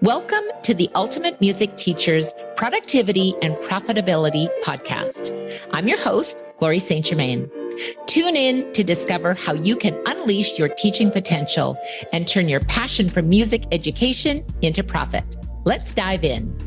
Welcome to the Ultimate Music Teacher's Productivity and Profitability podcast. I'm your host, Glory St. Germain. Tune in to discover how you can unleash your teaching potential and turn your passion for music education into profit. Let's dive in.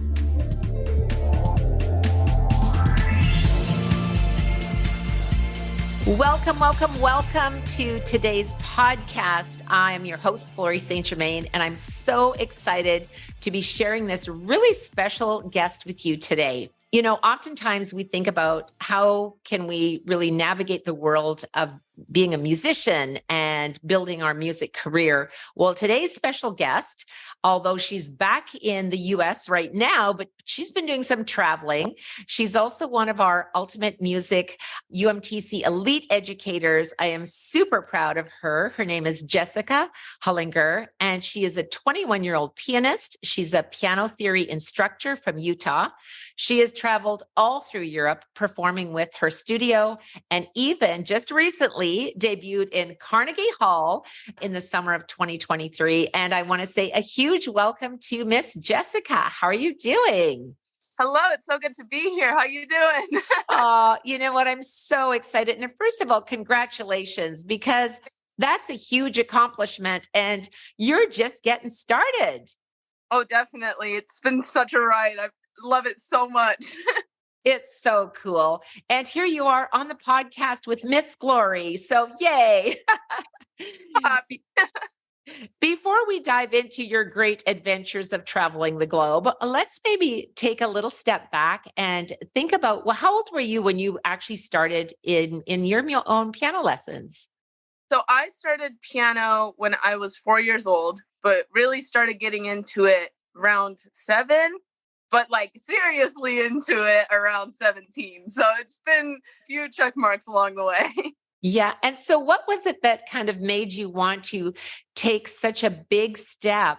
Welcome to today's podcast. I am your host, Glory St. Germain, and I'm so excited to be sharing this really special guest with you today. You know, oftentimes we think about how can we really navigate the world of being a musician and building our music career. Well, today's special guest, although she's back in the US right now, but she's been doing some traveling. She's also one of our Ultimate Music UMTC elite educators. I am super proud of her. Her name is Jessica Hullinger, and she is a 21-year-old pianist. She's a piano theory instructor from Utah. She has traveled all through Europe performing with her studio, and even just recently debuted in Carnegie Hall in the summer of 2023. And I want to say a huge welcome to Miss Jessica. How are you doing? Hello, it's so good to be here. How you doing? You know what? I'm so excited. And first of all, congratulations, because that's a huge accomplishment and you're just getting started. Oh, definitely. It's been such a ride. I love it so much. It's so cool. And here you are on the podcast with Miss Glory. So yay. Happy. Before we dive into your great adventures of traveling the globe, let's maybe take a little step back and think about, well, how old were you when you actually started in your own piano lessons? So I started piano when I was 4 years old, but really started getting into it around 7. But like seriously into it around 17. So it's been a few check marks along the way. Yeah. And so what was it that kind of made you want to take such a big step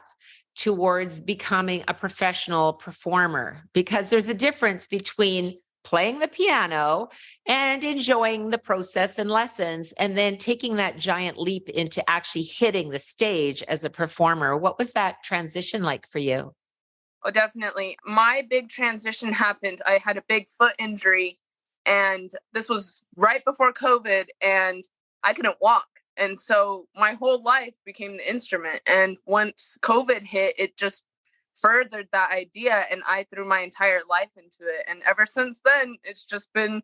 towards becoming a professional performer? Because there's a difference between playing the piano and enjoying the process and lessons, and then taking that giant leap into actually hitting the stage as a performer. What was that transition like for you? Oh, definitely. My big transition happened. I had a big foot injury, and this was right before COVID, and I couldn't walk. And so my whole life became the instrument. And once COVID hit, it just furthered that idea, and I threw my entire life into it. And ever since then, it's just been,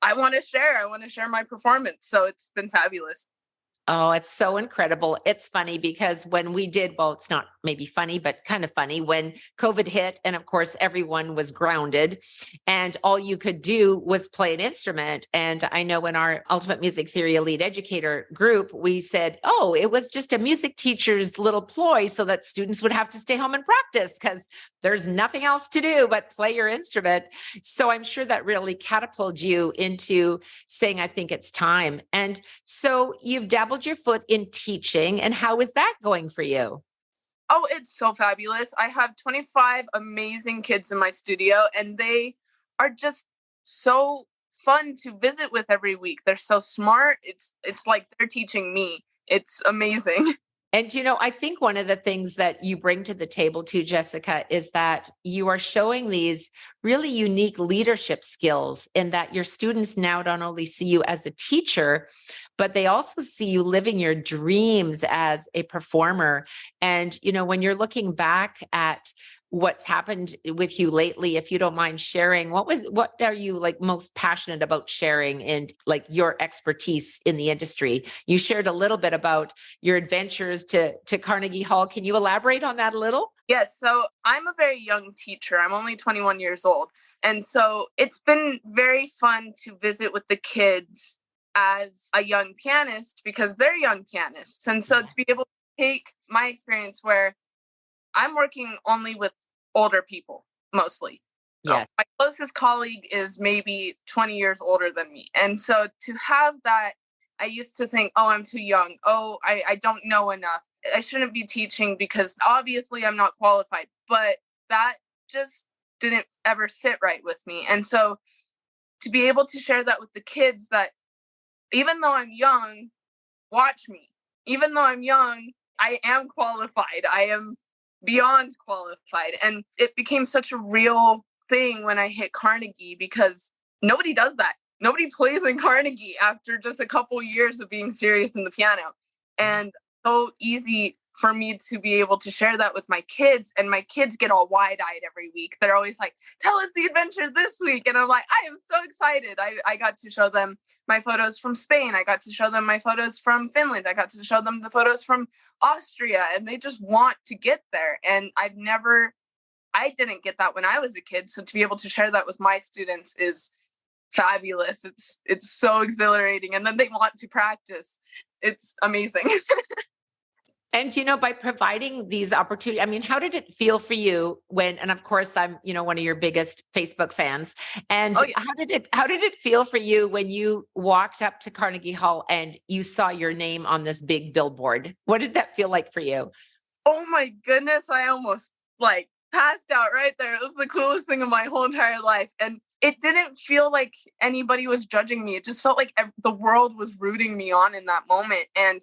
I want to share my performance. So it's been fabulous. Oh, it's so incredible. It's funny because when we did, well, it's not maybe funny, but kind of funny when COVID hit. And of course, everyone was grounded and all you could do was play an instrument. And I know in our Ultimate Music Theory Elite Educator group, we said, oh, it was just a music teacher's little ploy so that students would have to stay home and practice because there's nothing else to do but play your instrument. So I'm sure that really catapulted you into saying, I think it's time. And so you've dabbled your foot in teaching, and how is that going for you? Oh, it's so fabulous. I have 25 amazing kids in my studio, and they are just so fun to visit with every week. They're so smart. It's like they're teaching me. It's amazing. And, you know, I think one of the things that you bring to the table too, Jessica, is that you are showing these really unique leadership skills in that your students now don't only see you as a teacher, but they also see you living your dreams as a performer. And, you know, when you're looking back at what's happened with you lately, if you don't mind sharing, what are you like most passionate about sharing and like your expertise in the industry? You shared a little bit about your adventures to Carnegie Hall. Can you elaborate on that a little? Yes. So I'm a very young teacher. I'm only 21 years old. And so it's been very fun to visit with the kids as a young pianist because they're young pianists. And so to be able to take my experience where I'm working only with older people, mostly. Yes. My closest colleague is maybe 20 years older than me. And so to have that, I used to think, oh, I'm too young. Oh, I don't know enough. I shouldn't be teaching because obviously I'm not qualified. But that just didn't ever sit right with me. And so to be able to share that with the kids that even though I'm young, watch me. Even though I'm young, I am qualified. I am beyond qualified. And it became such a real thing when I hit Carnegie, because nobody does that. Nobody plays in Carnegie after just a couple years of being serious in the piano. And so easy for me to be able to share that with my kids. And my kids get all wide-eyed every week. They're always like, tell us the adventure this week. And I'm like, I am so excited. I got to show them my photos from Spain. I got to show them my photos from Finland. I got to show them the photos from Austria. And they just want to get there. And I didn't get that when I was a kid. So to be able to share that with my students is fabulous. It's so exhilarating. And then they want to practice. It's amazing. And, by providing these opportunities, I mean, how did it feel for you and of course, I'm, one of your biggest Facebook fans. And how did it feel for you when you walked up to Carnegie Hall and you saw your name on this big billboard? What did that feel like for you? Oh my goodness. I almost passed out right there. It was the coolest thing of my whole entire life. And it didn't feel like anybody was judging me. It just felt like the world was rooting me on in that moment. And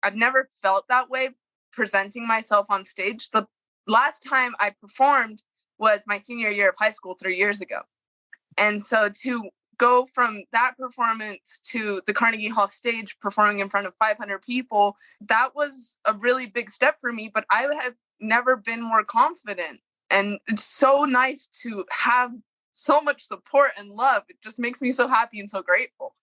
I've never felt that way presenting myself on stage. The last time I performed was my senior year of high school 3 years ago. And so to go from that performance to the Carnegie Hall stage performing in front of 500 people, that was a really big step for me, but I have never been more confident. And it's so nice to have so much support and love. It just makes me so happy and so grateful.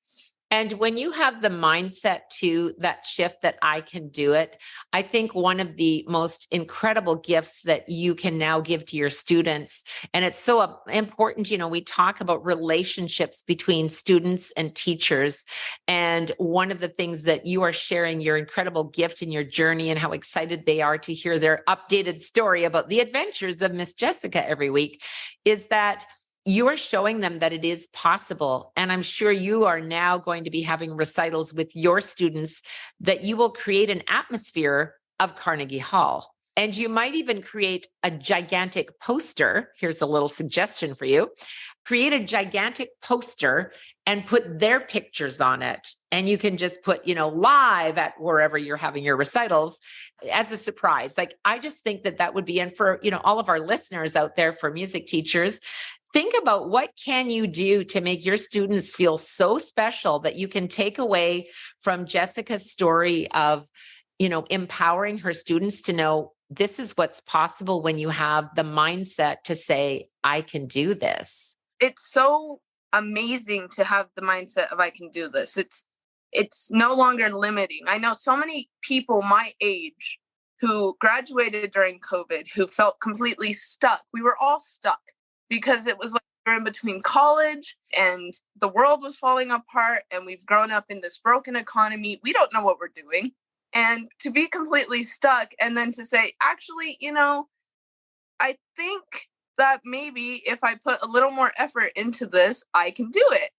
And when you have the mindset to that shift that I can do it, I think one of the most incredible gifts that you can now give to your students, and it's so important, we talk about relationships between students and teachers. And one of the things that you are sharing your incredible gift in your journey and how excited they are to hear their updated story about the adventures of Miss Jessica every week is that you are showing them that it is possible. And I'm sure you are now going to be having recitals with your students that you will create an atmosphere of Carnegie Hall. And you might even create a gigantic poster. Here's a little suggestion for you. Create a gigantic poster and put their pictures on it. And you can just put, live at wherever you're having your recitals as a surprise. I just think that would be, and for, all of our listeners out there, for music teachers, think about what can you do to make your students feel so special that you can take away from Jessica's story of, empowering her students to know this is what's possible when you have the mindset to say, I can do this. It's so amazing to have the mindset of I can do this. It's no longer limiting. I know so many people my age who graduated during COVID who felt completely stuck. We were all stuck because it was like we were in between college and the world was falling apart and we've grown up in this broken economy. We don't know what we're doing. And to be completely stuck and then to say, actually, I think that maybe if I put a little more effort into this, I can do it.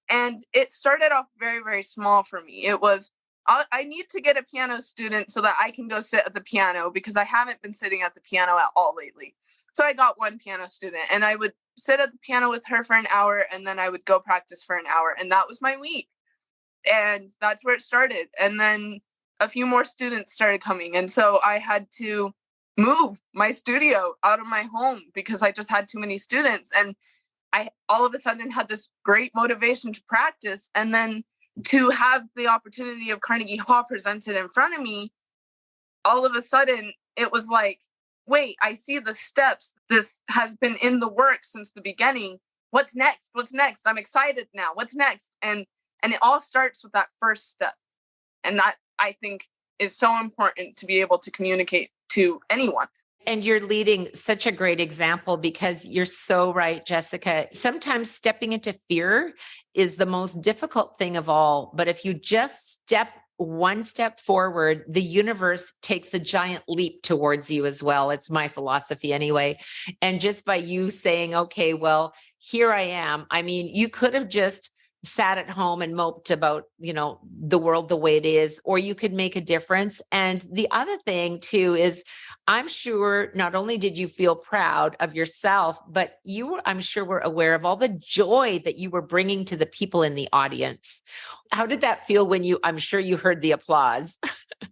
And it started off very, very small for me. It was, I need to get a piano student so that I can go sit at the piano because I haven't been sitting at the piano at all lately. So I got one piano student and I would sit at the piano with her for an hour and then I would go practice for an hour. And that was my week. And that's where it started. And then a few more students started coming. And so I had to move my studio out of my home because I just had too many students. And I all of a sudden had this great motivation to practice. And then to have the opportunity of Carnegie Hall presented in front of me, all of a sudden it was like, wait, I see the steps. This has been in the works since the beginning. What's next? What's next? I'm excited now. What's next? And it all starts with that first step. And that, I think, is so important to be able to communicate to anyone. And you're leading such a great example because you're so right, Jessica. Sometimes stepping into fear is the most difficult thing of all. But if you just step one step forward, the universe takes a giant leap towards you as well. It's my philosophy anyway. And just by you saying, okay, well, here I am. I mean, you could have just sat at home and moped about, the world the way it is, or you could make a difference. And the other thing too is I'm sure not only did you feel proud of yourself, but I'm sure were aware of all the joy that you were bringing to the people in the audience. How did that feel when I'm sure you heard the applause?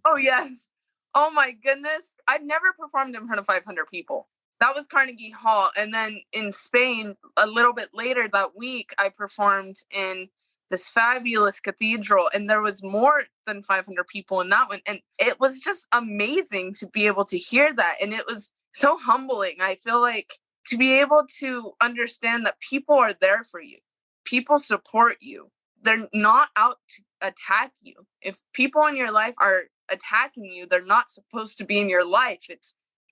Oh, yes. Oh my goodness. I've never performed in front of 500 people. That was Carnegie Hall. And then in Spain, a little bit later that week, I performed in this fabulous cathedral, and there was more than 500 people in that one. And it was just amazing to be able to hear that. And it was so humbling. I feel like to be able to understand that people are there for you, people support you. They're not out to attack you. If people in your life are attacking you, they're not supposed to be in your life.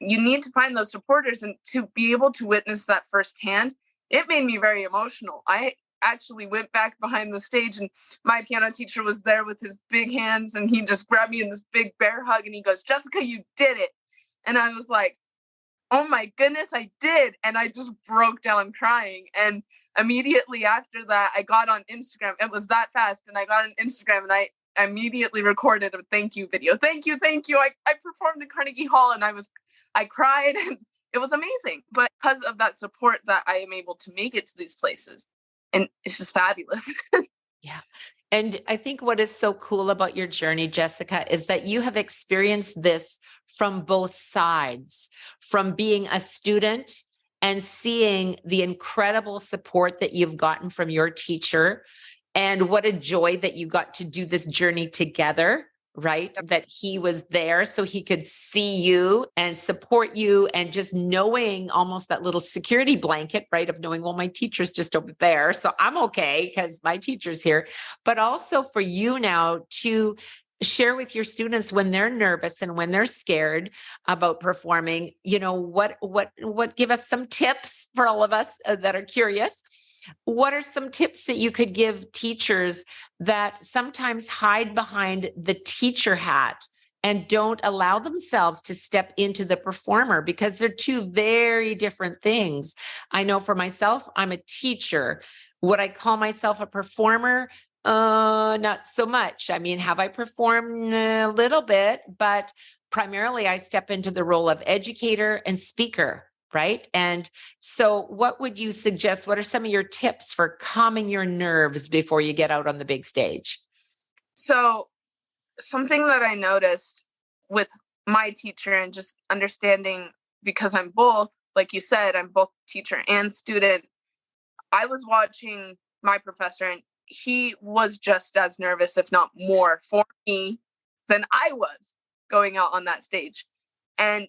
You need to find those supporters, and to be able to witness that firsthand, it made me very emotional. I actually went back behind the stage, and my piano teacher was there with his big hands, and he just grabbed me in this big bear hug, and he goes, "Jessica, you did it." And I was like, oh my goodness, I did. And I just broke down crying. And immediately after that, I got on Instagram. It was that fast. And I got on Instagram, and I immediately recorded a thank you video. Thank you. Thank you. I performed at Carnegie Hall, and I cried, and it was amazing. But because of that support, that I am able to make it to these places. And it's just fabulous. Yeah. And I think what is so cool about your journey, Jessica, is that you have experienced this from both sides, from being a student and seeing the incredible support that you've gotten from your teacher. And what a joy that you got to do this journey together, right? Yep. That he was there so he could see you and support you, and just knowing almost that little security blanket, right? Of knowing, well, my teacher's just over there, so I'm okay because my teacher's here. But also for you now to share with your students when they're nervous and when they're scared about performing, what give us some tips for all of us that are curious. What are some tips that you could give teachers that sometimes hide behind the teacher hat and don't allow themselves to step into the performer, because they're two very different things? I know for myself, I'm a teacher. Would I call myself a performer? Not so much. I mean, have I performed a little bit, but primarily I step into the role of educator and speaker. Right. And so what would you suggest? What are some of your tips for calming your nerves before you get out on the big stage? So something that I noticed with my teacher, and just understanding, because I'm both, like you said, I'm both teacher and student. I was watching my professor, and he was just as nervous, if not more, for me than I was going out on that stage. And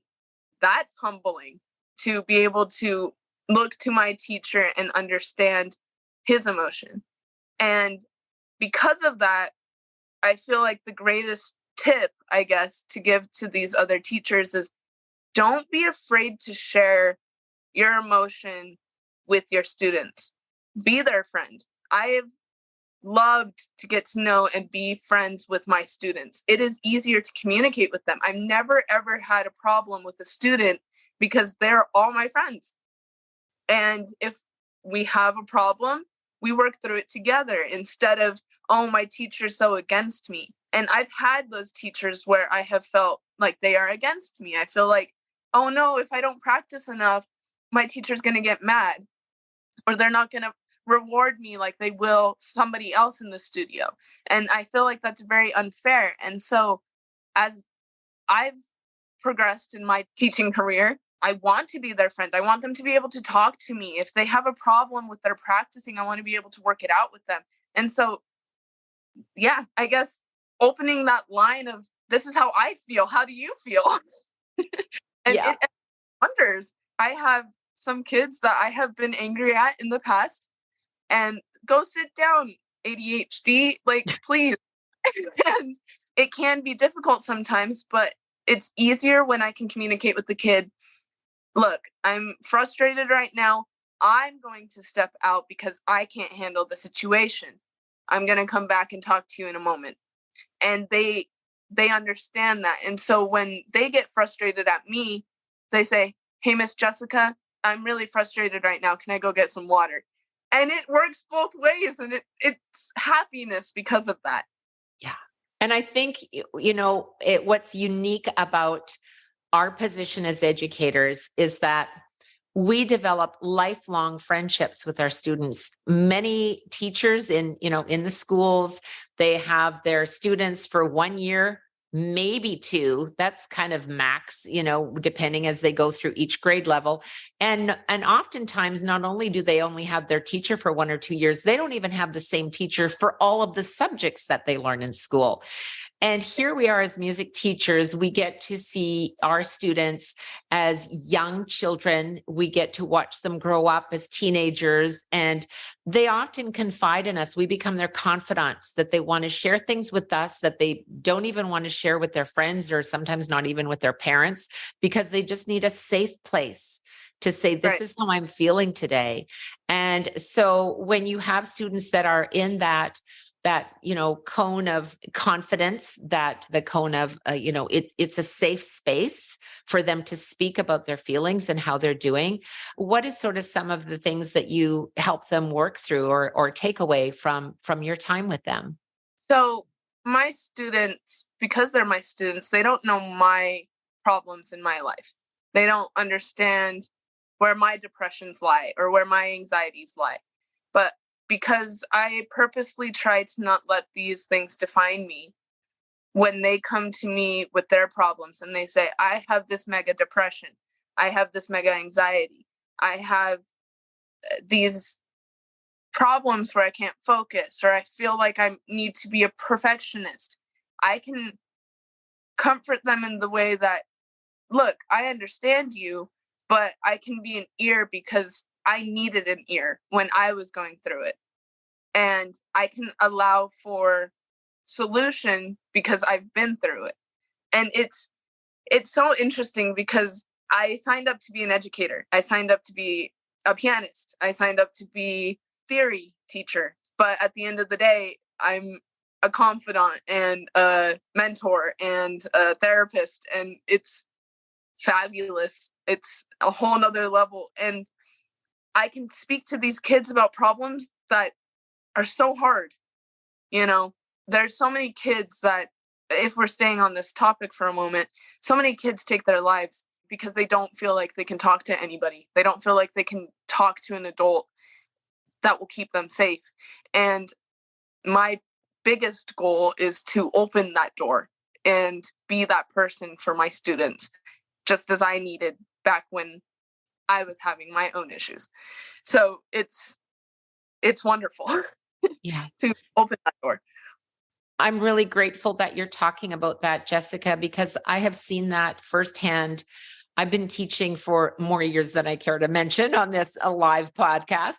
that's humbling, to be able to look to my teacher and understand his emotion. And because of that, I feel like the greatest tip, I guess, to give to these other teachers is, don't be afraid to share your emotion with your students. Be their friend. I've loved to get to know and be friends with my students. It is easier to communicate with them. I've never, ever had a problem with a student, because they're all my friends. And if we have a problem, we work through it together, instead of, oh, my teacher's so against me. And I've had those teachers where I have felt like they are against me. I feel like, oh no, if I don't practice enough, my teacher's going to get mad, or they're not going to reward me like they will somebody else in the studio. And I feel like that's very unfair. And so as I've progressed in my teaching career, I want to be their friend. I want them to be able to talk to me. If they have a problem with their practicing, I want to be able to work it out with them. And so, yeah, I guess opening that line of, this is how I feel. How do you feel? And Yeah. it wonders. I have some kids that I have been angry at in the past, and go sit down, ADHD, like, please. And it can be difficult sometimes, but it's easier when I can communicate with the kid. Look, I'm frustrated right now. I'm going to step out because I can't handle the situation. I'm going to come back and talk to you in a moment. And they understand that. And so when they get frustrated at me, they say, hey, Miss Jessica, I'm really frustrated right now. Can I go get some water? And it works both ways. And it's happiness because of that. Yeah. And I think, what's unique about our position as educators is that we develop lifelong friendships with our students. Many teachers in the schools, they have their students for 1 year, maybe 2. That's kind of max, depending as they go through each grade level. And oftentimes, not only do they only have their teacher for 1 or 2 years, they don't even have the same teacher for all of the subjects that they learn in school. And here we are as music teachers, we get to see our students as young children. We get to watch them grow up as teenagers, and they often confide in us. We become their confidants, that they want to share things with us that they don't even want to share with their friends, or sometimes not even with their parents, because they just need a safe place to say, this Right. is how I'm feeling today. And so when you have students that are in that cone of confidence, that the cone of, it's a safe space for them to speak about their feelings and how they're doing. What is sort of some of the things that you help them work through or take away from your time with them? So my students, because they're my students, they don't know my problems in my life. They don't understand where my depressions lie or where my anxieties lie. But because I purposely try to not let these things define me, when they come to me with their problems and they say, I have this mega depression, I have this mega anxiety, I have these problems where I can't focus, or I feel like I need to be a perfectionist, I can comfort them in the way that, look, I understand you, but I can be an ear because I needed an ear when I was going through it. And I can allow for solution because I've been through it. And it's so interesting because I signed up to be an educator. I signed up to be a pianist. I signed up to be theory teacher. But at the end of the day, I'm a confidant and a mentor and a therapist, and it's fabulous. It's a whole nother level. And I can speak to these kids about problems that are so hard. There's so many kids that, if we're staying on this topic for a moment, so many kids take their lives because they don't feel like they can talk to anybody. They don't feel like they can talk to an adult that will keep them safe. And my biggest goal is to open that door and be that person for my students, just as I needed back when I was having my own issues. So it's wonderful. Yeah. To open that door. I'm really grateful that you're talking about that, Jessica, because I have seen that firsthand. I've been teaching for more years than I care to mention on this live podcast,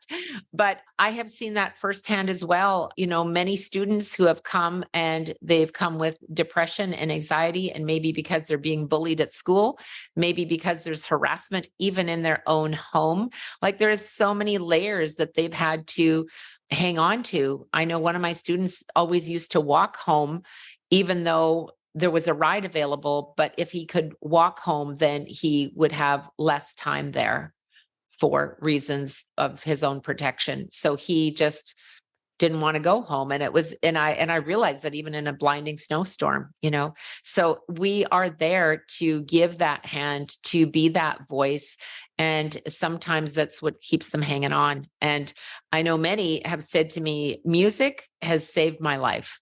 but I have seen that firsthand as well. Many students who have come, and they've come with depression and anxiety, and maybe because they're being bullied at school, maybe because there's harassment even in their own home. Like, there is so many layers that they've had to hang on to. I know one of my students always used to walk home, even though there was a ride available, but if he could walk home, then he would have less time there for reasons of his own protection. So he just didn't want to go home. And I realized that even in a blinding snowstorm, so we are there to give that hand, to be that voice. And sometimes that's what keeps them hanging on. And I know many have said to me, music has saved my life.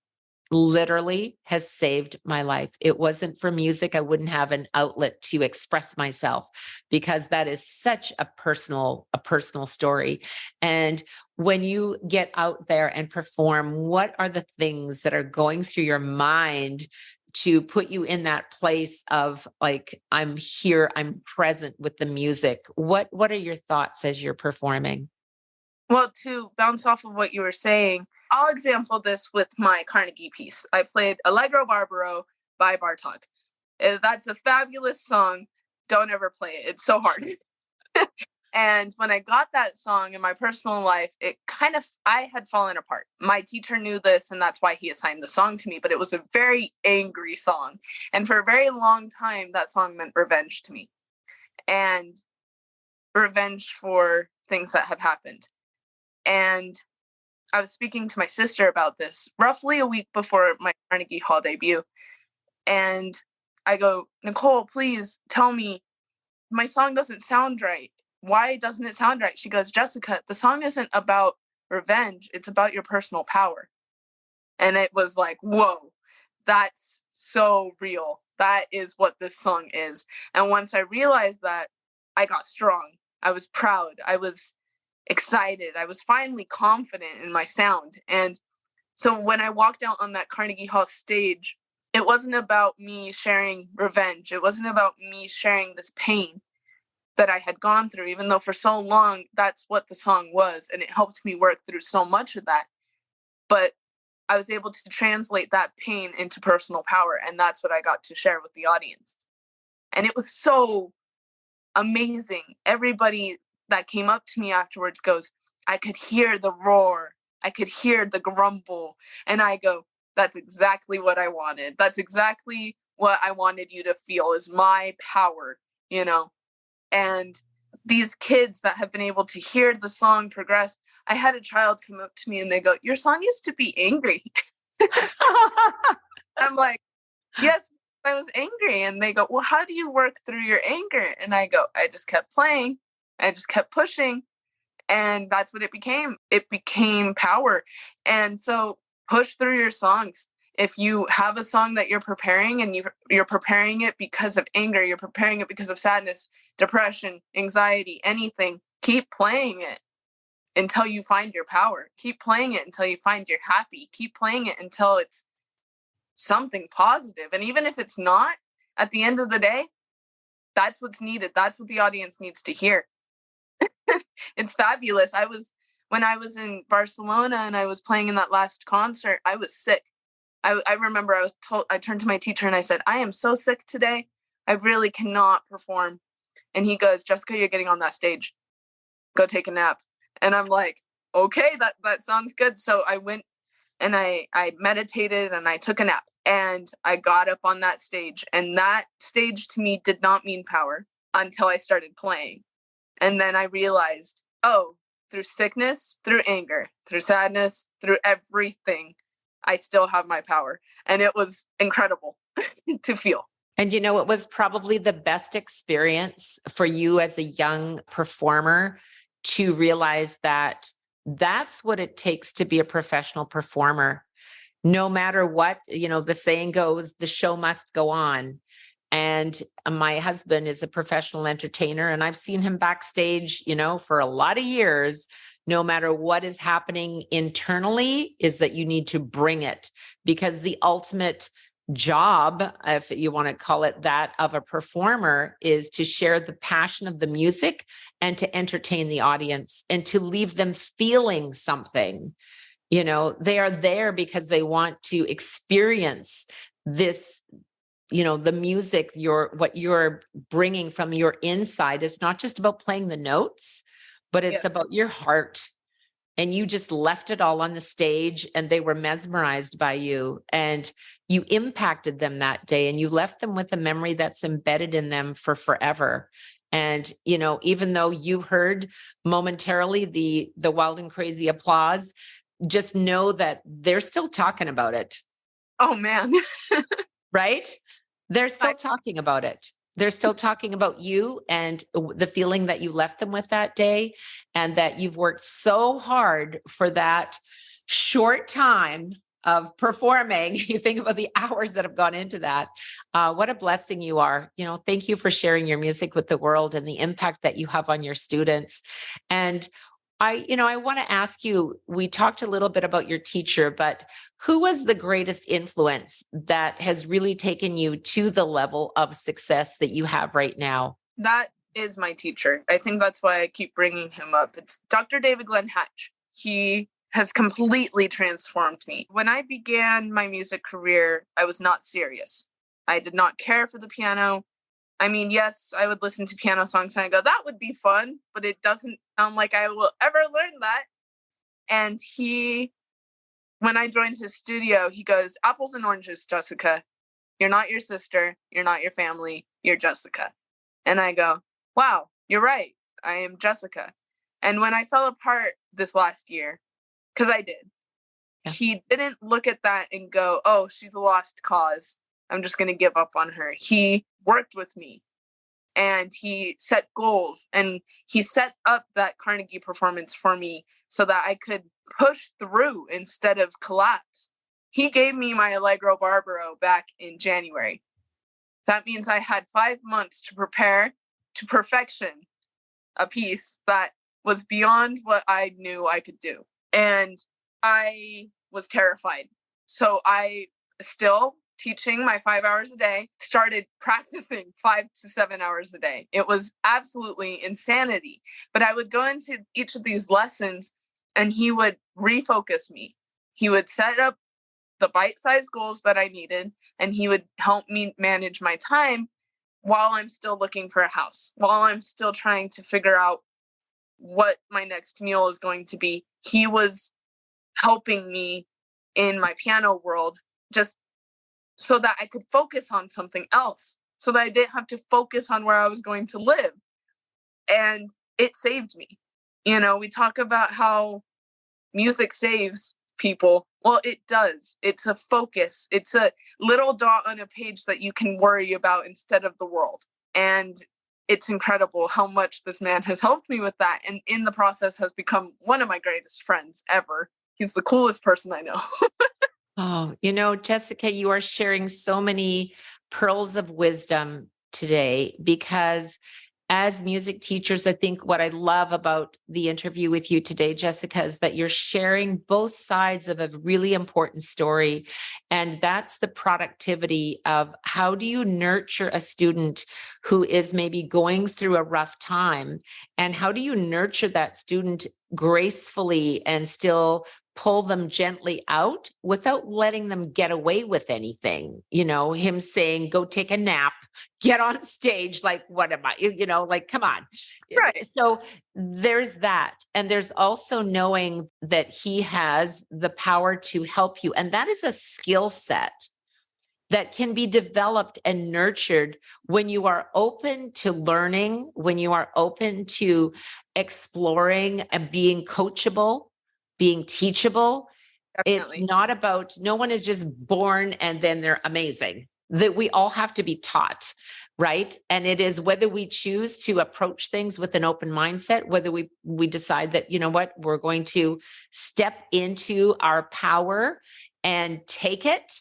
Literally has saved my life. It wasn't for music, I wouldn't have an outlet to express myself, because that is such a personal story. And when you get out there and perform, what are the things that are going through your mind to put you in that place of, like, I'm here, I'm present with the music? What are your thoughts as you're performing? Well, to bounce off of what you were saying, I'll example this with my Carnegie piece. I played Allegro Barbaro by Bartok. That's a fabulous song. Don't ever play it. It's so hard. And when I got that song in my personal life, I had fallen apart. My teacher knew this, and that's why he assigned the song to me, but it was a very angry song. And for a very long time, that song meant revenge to me. And revenge for things that have happened. And I was speaking to my sister about this roughly a week before my Carnegie Hall debut. And I go, Nicole, please tell me, my song doesn't sound right. Why doesn't it sound right? She goes, Jessica, the song isn't about revenge. It's about your personal power. And it was like, whoa, that's so real. That is what this song is. And once I realized that, I got strong. I was proud. I was excited. I was finally confident in my sound. And so when I walked out on that Carnegie Hall stage, it wasn't about me sharing revenge. It wasn't about me sharing this pain that I had gone through, even though for so long, that's what the song was. And it helped me work through so much of that. But I was able to translate that pain into personal power. And that's what I got to share with the audience. And it was so amazing. Everybody that came up to me afterwards goes, I could hear the roar. I could hear the grumble. And I go, that's exactly what I wanted. That's exactly what I wanted you to feel is my power, you know? And these kids that have been able to hear the song progress, I had a child come up to me and they go, your song used to be angry. I'm like, yes, I was angry. And they go, well, how do you work through your anger? And I go, I just kept playing. I just kept pushing. And that's what it became. It became power. And so push through your songs. If you have a song that you're preparing and you're preparing it because of anger, you're preparing it because of sadness, depression, anxiety, anything, keep playing it until you find your power. Keep playing it until you find you're happy. Keep playing it until it's something positive. And even if it's not, at the end of the day, that's what's needed. That's what the audience needs to hear. It's fabulous. When I was in Barcelona and I was playing in that last concert, I was sick. I remember I turned to my teacher and I said, I am so sick today. I really cannot perform. And he goes, Jessica, you're getting on that stage. Go take a nap. And I'm like, okay, that sounds good. So I went and I meditated and I took a nap and I got up on that stage. And that stage to me did not mean power until I started playing. And then I realized, oh, through sickness, through anger, through sadness, through everything, I still have my power. And it was incredible to feel. And it was probably the best experience for you as a young performer to realize that that's what it takes to be a professional performer. No matter what, the saying goes, the show must go on. And my husband is a professional entertainer, and I've seen him backstage, for a lot of years. No matter what is happening internally, is that you need to bring it, because the ultimate job, if you want to call it that, of a performer is to share the passion of the music and to entertain the audience and to leave them feeling something. They are there because they want to experience this, the music, what you're bringing from your inside. It's not just about playing the notes, but it's about your heart. And you just left it all on the stage and they were mesmerized by you and you impacted them that day and you left them with a memory that's embedded in them for forever. And, even though you heard momentarily the wild and crazy applause, just know that they're still talking about it. Oh, man. Right? They're still talking about it. They're still talking about you and the feeling that you left them with that day, and that you've worked so hard for that short time of performing. You think about the hours that have gone into that. What a blessing you are. Thank you for sharing your music with the world and the impact that you have on your students. And I want to ask you, we talked a little bit about your teacher, but who was the greatest influence that has really taken you to the level of success that you have right now? That is my teacher. I think that's why I keep bringing him up. It's Dr. David Glenn Hatch. He has completely transformed me. When I began my music career, I was not serious. I did not care for the piano. I mean, yes, I would listen to piano songs and I go, that would be fun, but it doesn't sound like I will ever learn that. And when I joined his studio, he goes, apples and oranges, Jessica. You're not your sister. You're not your family. You're Jessica. And I go, wow, you're right. I am Jessica. And when I fell apart this last year, because I did, he didn't look at that and go, oh, she's a lost cause. I'm just going to give up on her. He worked with me and he set goals and he set up that Carnegie performance for me so that I could push through instead of collapse. he gave me my Allegro Barbaro back in January. That means I had 5 months to prepare to perfection a piece that was beyond what I knew I could do. And I was terrified. So I still teaching my 5 hours a day, started practicing 5 to 7 hours a day. It was absolutely insanity. But I would go into each of these lessons and he would refocus me. He would set up the bite-sized goals that I needed, and he would help me manage my time while I'm still looking for a house, while I'm still trying to figure out what my next meal is going to be. He was helping me in my piano world just so that I could focus on something else, so that I didn't have to focus on where I was going to live. And it saved me. You know, we talk about how music saves people. Well, it does. It's a focus. It's a little dot on a page that you can worry about instead of the world. And it's incredible how much this man has helped me with that. And in the process has become one of my greatest friends ever. He's the coolest person I know. Oh, Jessica, you are sharing so many pearls of wisdom today, because as music teachers, I think what I love about the interview with you today, Jessica, is that you're sharing both sides of a really important story. And that's the productivity of how do you nurture a student who is maybe going through a rough time, and how do you nurture that student gracefully and still pull them gently out without letting them get away with anything. Him saying, go take a nap, get on stage. Like, what am I, like, come on. Right. So there's that. And there's also knowing that he has the power to help you. And that is a skill set that can be developed and nurtured when you are open to learning, when you are open to exploring and being coachable, being teachable. Definitely. It's not about, no one is just born and then they're amazing. That we all have to be taught, right? And it is whether we choose to approach things with an open mindset, whether we decide that, we're going to step into our power and take it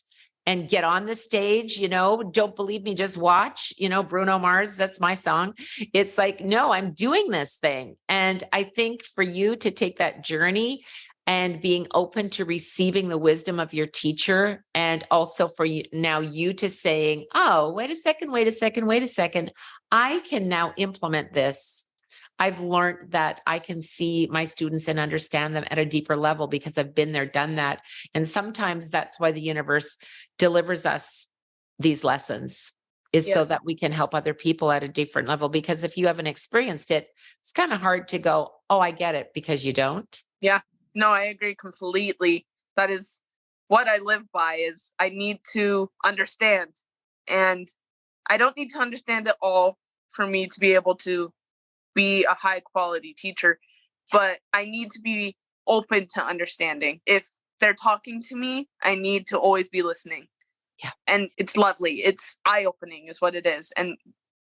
and get on the stage. Don't believe me, just watch. Bruno Mars, that's my song. It's like, no, I'm doing this thing. And I think for you to take that journey and being open to receiving the wisdom of your teacher, and also for you now, you to saying, oh, wait a second, I can now implement this. I've learned that I can see my students and understand them at a deeper level because I've been there, done that. And sometimes that's why the universe delivers us these lessons, is so that we can help other people at a different level. Because if you haven't experienced it, it's kind of hard to go, oh, I get it, because you don't. Yeah, no, I agree completely. That is what I live by, is I need to understand. And I don't need to understand it all for me to be able to be a high quality teacher, but I need to be open to understanding. If they're talking to me, I need to always be listening. Yeah. And it's lovely. It's eye-opening is what it is. And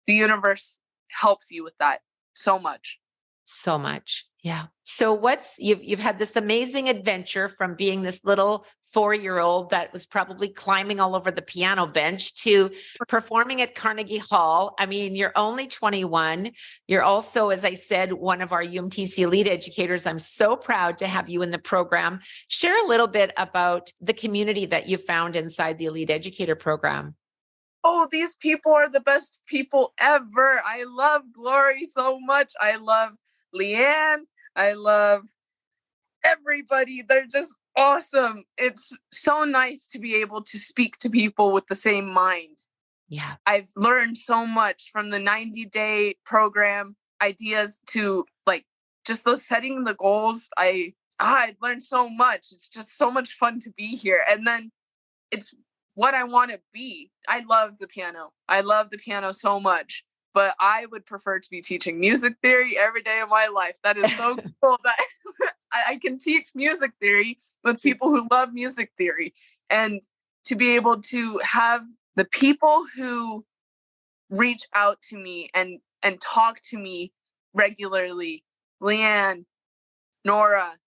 the universe helps you with that so much. So much. Yeah. So you've had this amazing adventure from being this little 4-year-old that was probably climbing all over the piano bench to performing at Carnegie Hall. I mean, you're only 21. You're also, as I said, one of our UMTC elite educators. I'm so proud to have you in the program. Share a little bit about the community that you found inside the elite educator program. Oh, these people are the best people ever. I love Glory so much. I love Leanne. I love everybody. They're just awesome. It's so nice to be able to speak to people with the same mind. Yeah. I've learned so much from the 90-day program ideas to like just those setting the goals. I've learned so much. It's just so much fun to be here. And then it's what I want to be. I love the piano. I love the piano so much, but I would prefer to be teaching music theory every day of my life. That is so cool that I can teach music theory with people who love music theory, and to be able to have the people who reach out to me and talk to me regularly. Leanne, Nora,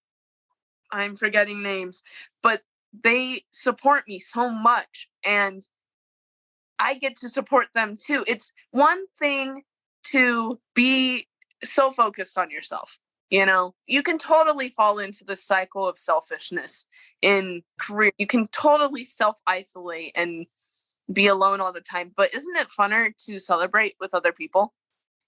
I'm forgetting names, but they support me so much, and I get to support them too. It's one thing to be so focused on yourself. You can totally fall into the cycle of selfishness in career. You can totally self-isolate and be alone all the time. But isn't it funner to celebrate with other people?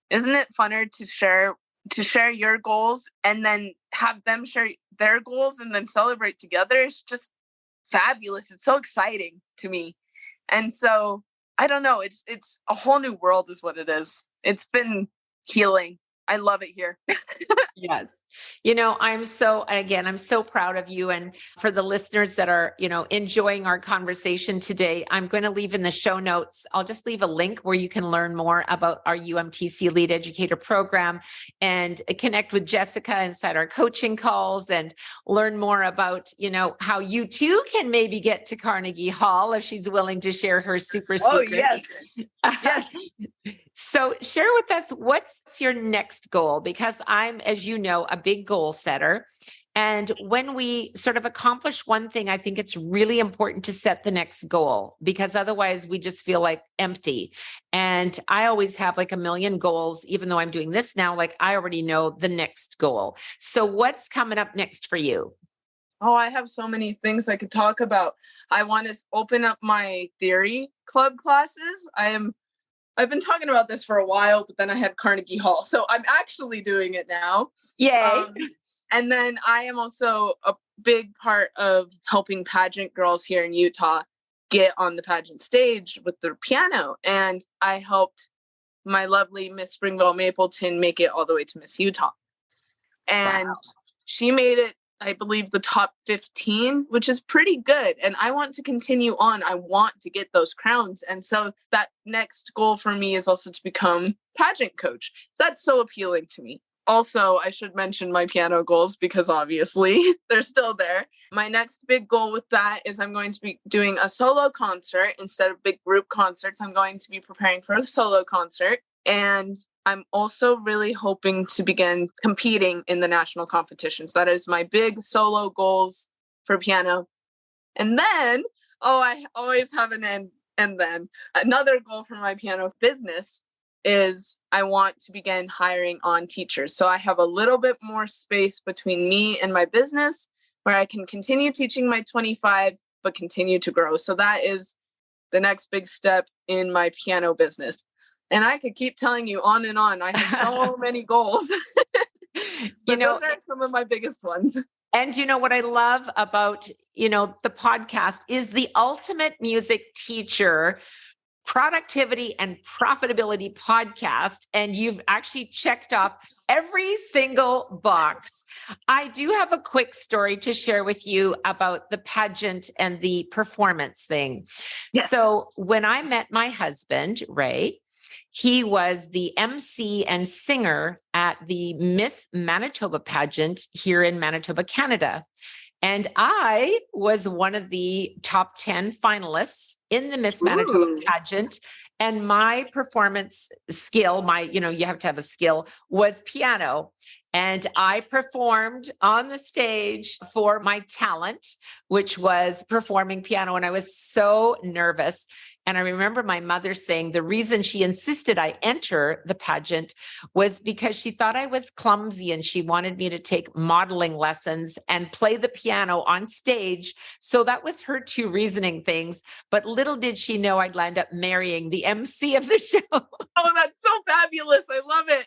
Isn't it funner to share your goals and then have them share their goals and then celebrate together? It's just fabulous. It's so exciting to me. And so I don't know. It's a whole new world is what it is. It's been healing. I love it here. Yes. I'm so proud of you. And for the listeners that are, enjoying our conversation today, I'm going to leave in the show notes. I'll just leave a link where you can learn more about our UMTC Lead Educator program and connect with Jessica inside our coaching calls and learn more about, how you too can maybe get to Carnegie Hall if she's willing to share her super secret. Oh, yes. Yes. So share with us, what's your next goal? Because I'm, as you know, a big goal setter. And when we sort of accomplish one thing, I think it's really important to set the next goal, because otherwise we just feel like empty. And I always have like a million goals, even though I'm doing this now, like I already know the next goal. So what's coming up next for you? Oh, I have so many things I could talk about. I want to open up my theory club classes. I've been talking about this for a while, but then I had Carnegie Hall. So I'm actually doing it now. Yay. And then I am also a big part of helping pageant girls here in Utah get on the pageant stage with their piano. And I helped my lovely Miss Springville Mapleton make it all the way to Miss Utah. And she made it, I believe, the top 15, which is pretty good. And I want to continue on. I want to get those crowns. And so that next goal for me is also to become pageant coach. That's so appealing to me. Also, I should mention my piano goals because obviously they're still there. My next big goal with that is I'm going to be doing a solo concert instead of big group concerts. I'm going to be preparing for a solo concert. And I'm also really hoping to begin competing in the national competitions. That is my big solo goals for piano. And then, I always have an end. And then another goal for my piano business is I want to begin hiring on teachers. So I have a little bit more space between me and my business where I can continue teaching my 25, but continue to grow. So that is the next big step in my piano business. And I could keep telling you on and on. I have so many goals. But those are some of my biggest ones. And what I love about, the podcast is the ultimate music teacher productivity and profitability podcast. And you've actually checked off every single box. I do have a quick story to share with you about the pageant and the performance thing. Yes. So when I met my husband, Ray, he was the MC and singer at the Miss Manitoba pageant here in Manitoba, Canada. And I was one of the top 10 finalists in the Miss Manitoba pageant. And my performance skill, you have to have a skill, was piano. And I performed on the stage for my talent, which was performing piano. And I was so nervous. And I remember my mother saying the reason she insisted I enter the pageant was because she thought I was clumsy and she wanted me to take modeling lessons and play the piano on stage. So that was her two reasoning things. But little did she know I'd land up marrying the MC of the show. Oh, that's so fabulous. I love it.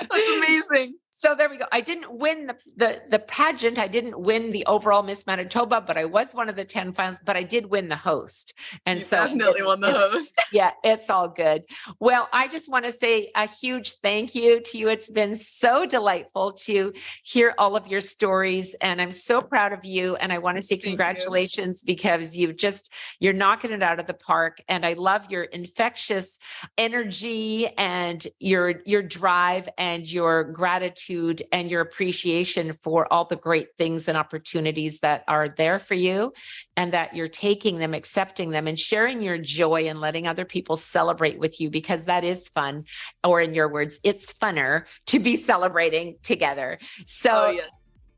That's amazing. So there we go. I didn't win the pageant. I didn't win the overall Miss Manitoba, but I was one of the 10 finalists, but I did win the host. And you definitely won the host. Yeah, it's all good. Well, I just want to say a huge thank you to you. It's been so delightful to hear all of your stories, and I'm so proud of you. And I want to say congratulations because you're knocking it out of the park. And I love your infectious energy and your drive and your gratitude and your appreciation for all the great things and opportunities that are there for you, and that you're taking them, accepting them, and sharing your joy and letting other people celebrate with you, because that is fun. Or in your words, it's funner to be celebrating together. So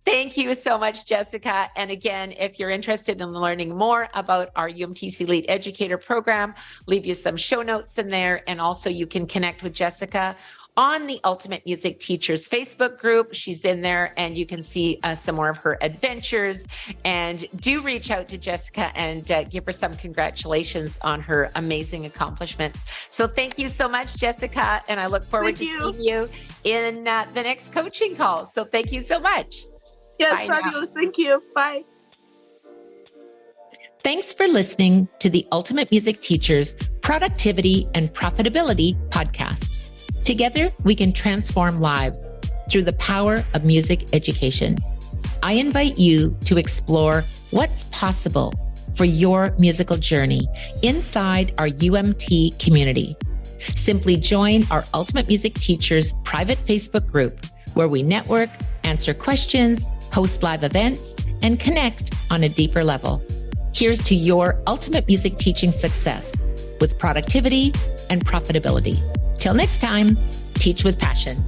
Thank you so much, Jessica. And again, if you're interested in learning more about our UMTC Lead Educator program, leave you some show notes in there. And also you can connect with Jessica on the Ultimate Music Teachers Facebook group. She's in there and you can see some more of her adventures. And do reach out to Jessica and give her some congratulations on her amazing accomplishments. So thank you so much, Jessica. And I look forward to seeing you in the next coaching call. So thank you so much. Yes, Bye fabulous. now. Thank you. Bye. Thanks for listening to the Ultimate Music Teachers Productivity and Profitability podcast. Together, we can transform lives through the power of music education. I invite you to explore what's possible for your musical journey inside our UMT community. Simply join our Ultimate Music Teachers private Facebook group, where we network, answer questions, host live events, and connect on a deeper level. Here's to your ultimate music teaching success with productivity and profitability. Till next time, teach with passion.